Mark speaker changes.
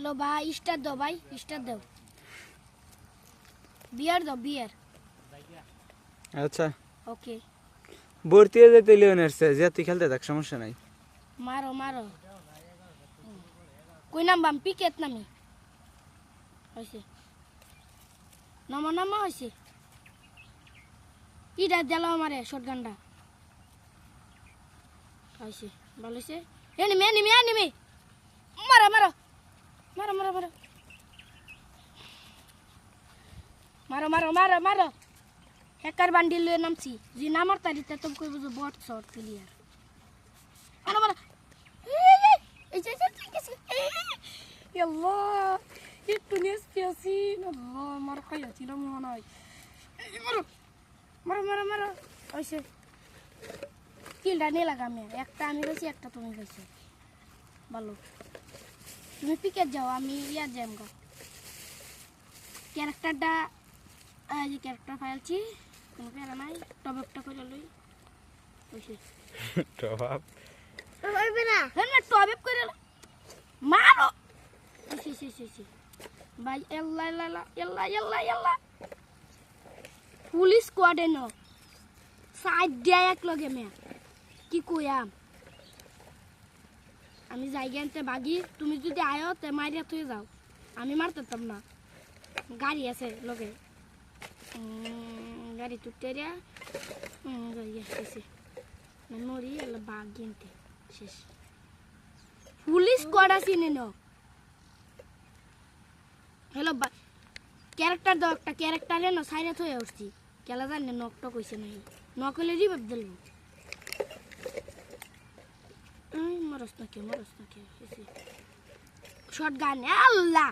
Speaker 1: hello ভাই star দাও ভাই স্টার দাও বিয়ার দাও বিয়ার
Speaker 2: আচ্ছা
Speaker 1: ওকে
Speaker 2: ভর্তি হয়ে যেতে লিওনের সে যে তুই খেলতে থাক সমস্যা নাই
Speaker 1: মারো মারো কই নামবাম পিকেট নামি হয়েছে নামা নামা হয়েছে ইটা দিল আমারে শটগানটা হয়েছে ভালো হয়েছে এনিমি এনিমি এনিমি মারো মারো মারো মারো মারো মারো মারো মারো মারো হ্যাকার বান্ডিল লয়ে নামছি যে নামার তারিতে তো কই বুঝো বট শট ক্লিয়ার মারো মারো এই যে আল্লাহ একটু নেস্তি আছি আল্লাহ মার খাইয়াছিল মনে হয় মারো মারো মারো মারো ওইসে কিলটা নিয়ে লাগাম একটা আমি গেছি একটা তুমি গেছো ভালো তুমি পিকেট যাও আমি ইয়ার যাই গা ক্যারেক্টারটা এই যে ক্যারেক্টার ফাইলছি কোনো প্যারা নাই টপটা করে লই ওইসে
Speaker 2: টপ
Speaker 1: হইবে না না টপ করে মারো সি ভাই এল্লা এল্লা এল্লা এল্লা এল্লা পুলিশ স্কোয়াডে ন সাইড দিয়ে এক লগে মে কি কইয়াম আমি জায়গাতে বাগি তুমি যদি আয়ো তে মারিয়া তুই যাও আমি মারতাম না গাড়ি আছে লগে গাড়ি তুটে রে গাড়ি আসছে না মরি এলা বাগ গিনতে শেষ পুলিশ স্কোয়াড আসিনে ন হ্যালো ক্যারেক্টার দাও একটা ক্যারেক্টারে না সাইরে থয়ে উঠছি খেলা জানে নকটক হইছে নাই নক হলে রিভাইভ দিল মরস না কে শর্ট গান আল্লাহ